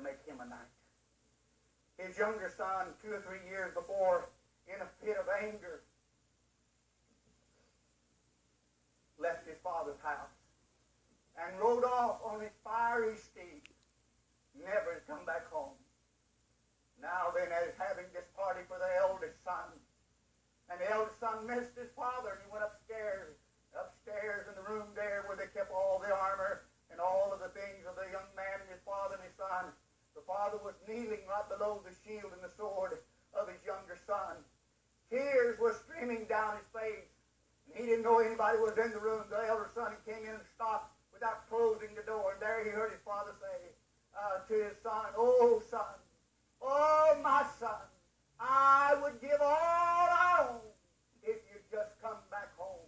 make him a knight. His younger son, 2 or 3 years before, in a fit of anger, left his father's house and rode off on his fiery steed, never to come back home. Now then, as having this party for the eldest son, and the eldest son missed his father, and he went upstairs in the room there where they kept all the armor and all of the things of the young man and his father and his son. The father was kneeling right below the shield and the sword of his younger son. Tears were streaming down his face, and he didn't know anybody was in the room. The elder son came in and stopped without closing the door, and there he heard his father say to his son, "Oh, son, oh, my son, I would give all I own if you'd just come back home."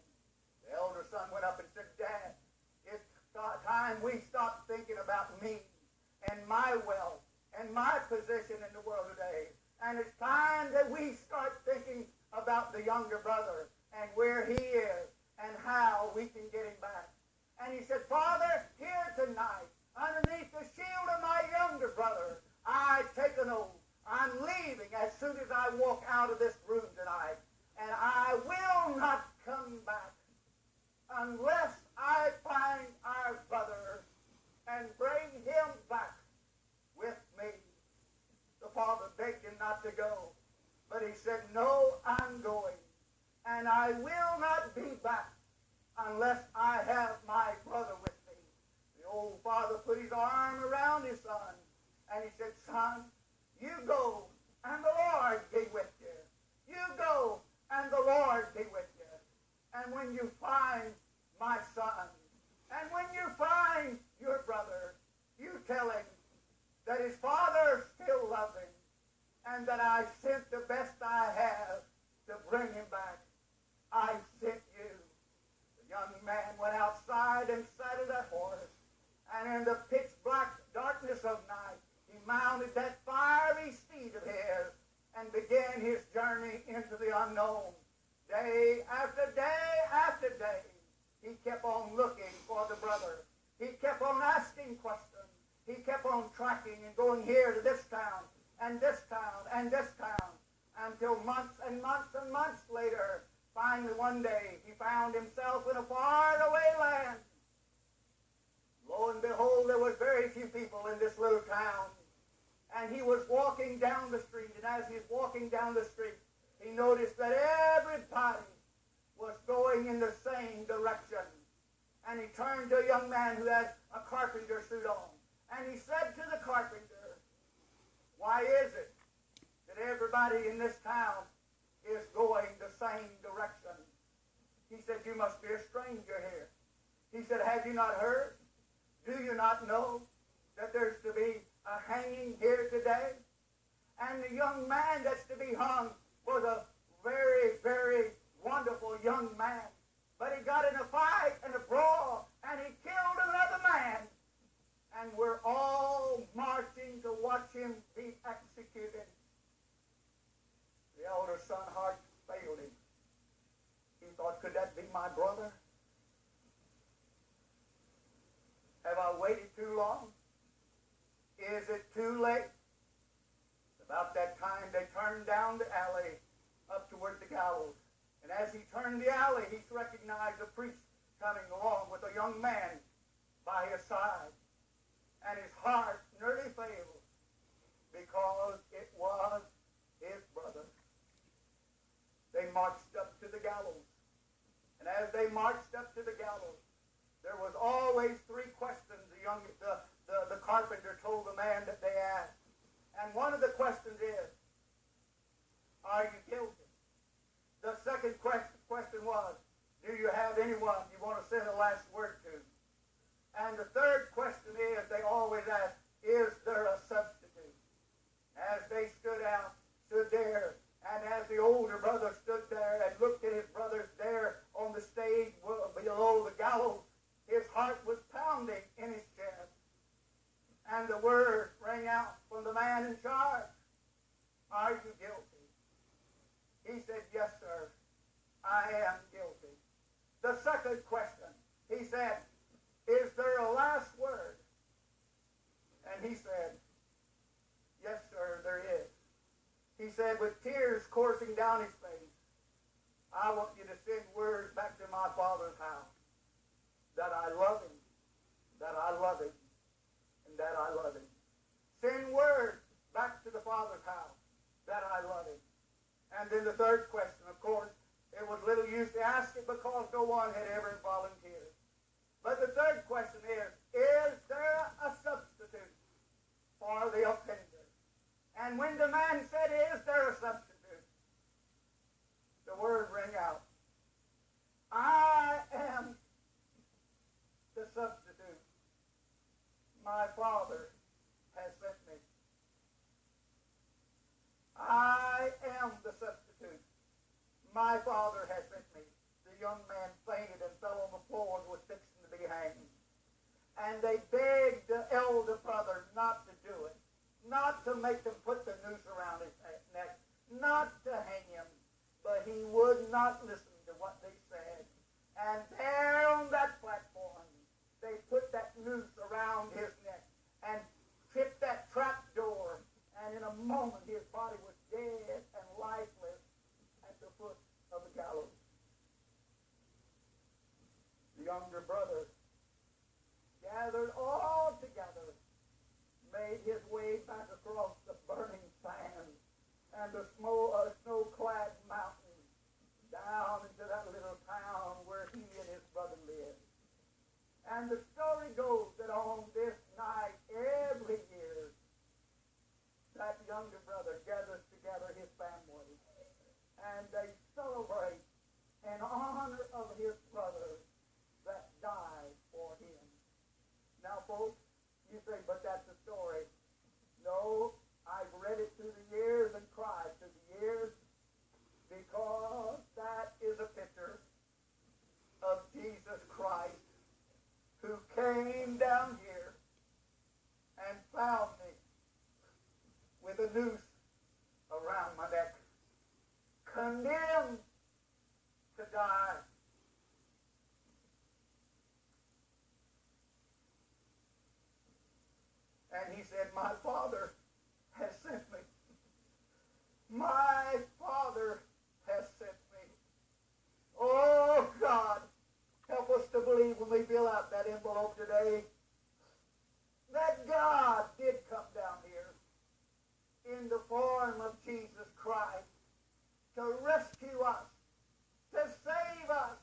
The elder son went up and said, "Dad, it's time we stopped thinking about me and my wealth and my position in the world today. And it's time that we start thinking about the younger brother and where he is and how we can get him back." And he said, "Father, here tonight, underneath the shield of my younger brother, I take an oath. I'm leaving as soon as I walk out of this room tonight. And I will not come back unless I find our brother and bring him back with me." The father begged him not to go, but he said, "No, I'm going, and I will not be back unless I have my brother with me." The old father put his arm around his son, and he said, "Son, you go, and the Lord be with you. You go, and the Lord be with you. And when you find my son, and when you find your brother, you tell him that his father still loves him, and that I sent the best I have to bring him back. I sent you." The young man went outside and saddled that horse, and in the pitch black darkness of night, he mounted that fiery steed of his and began his journey into the unknown. Day after day after day, he kept on looking for the brother. He kept on asking questions. He kept on tracking and going here to this town and this town and this town, until months and months and months later, finally one day, he found himself in a faraway land. Lo and behold, there was very few people in this little town. And he was walking down the street, and as he was walking down the street, he noticed that everybody was going in the same direction. And he turned to a young man who had a carpenter suit on, and he said to the carpenter, "Why is it that everybody in this town is going the same direction?" He said, "You must be a stranger here." He said, "Have you not heard? Do you not know that there's to be a hanging here today?" And the young man that's to be hung was a very, very wonderful young man. But he got in a fight and a brawl, and he killed another man. And we're all marching to watch him be executed. The elder son's heart failed him. He thought, could that be my brother? Have I waited too long? Is it too late? About that time, they turned down the alley up toward the gallows. And as he turned the alley, he recognized a priest coming along with a young man by his side. And his heart nearly failed because it was his brother. They marched up to the gallows. And as they marched up to the gallows, there was always three questions the carpenter told the man that they asked. And one of the questions is, are you guilty? The second question was, do you have anyone you want to say the last word to? And the third question is, they always ask, is there a substitute? As they stood there, and as the older brother stood there and looked at his brothers there on the stage below the gallows, his heart was pounding in his chest. And the word rang out from the man in charge, are you guilty? He said, yes, sir, I am guilty. The second question, he said, is there a last word? And he said, said with tears coursing down his face, I want you to send word back to my Father's house that I love him, that I love him, and that I love him. Send word back to the Father's house that I love him. And then the third question, of course, it was little use to ask it because no one had ever volunteered. But the third question is there a substitute for the offender? And when the man said, is there a substitute? The word rang out. I am the substitute. My Father has sent me. I am the substitute. My Father has sent me. The young man fainted and fell on the floor and was fixing to be hanged. And they begged the elder brother not to do it, not to make them put the noose around his neck, not to hang him. But he would not listen to what they said. And there on that platform, they put that noose around his neck and tripped that trap door. And in a moment, his body was dead and lifeless at the foot of the gallows. The younger brother gathered all together, made his way back across the burning sand and the snow-clad mountains down into that little town where he and his brother lived. And the story goes that on this night every year, that younger brother gathers together his family and they celebrate in honor of his brother that died for him. Now, folks, you say, but that's the story. No, I've read it through the years and cried through the years because that is a picture of Jesus Christ who came down here and found me with a noose around my neck, condemned to die. And he said, my Father has sent me. My Father has sent me. Oh, God, help us to believe when we fill out that envelope today that God did come down here in the form of Jesus Christ to rescue us, to save us,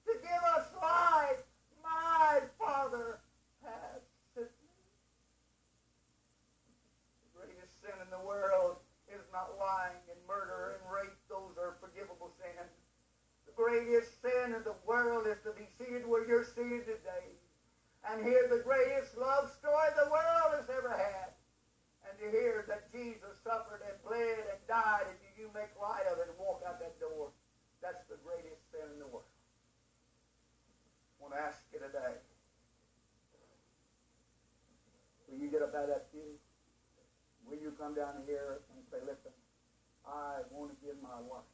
to give us life. My Father has sent me. The greatest sin in the world is not lying and murder and rape. Those are forgivable sins. The greatest sin in the world is to be seated where you're seated today and hear the greatest love story the world has ever had. And to hear that Jesus suffered and bled and died, and you make light of it and walk out that door. That's the greatest sin in the world. I want to ask you today, will you get up out of that pew? Will you come down here and say, listen, I want to give my life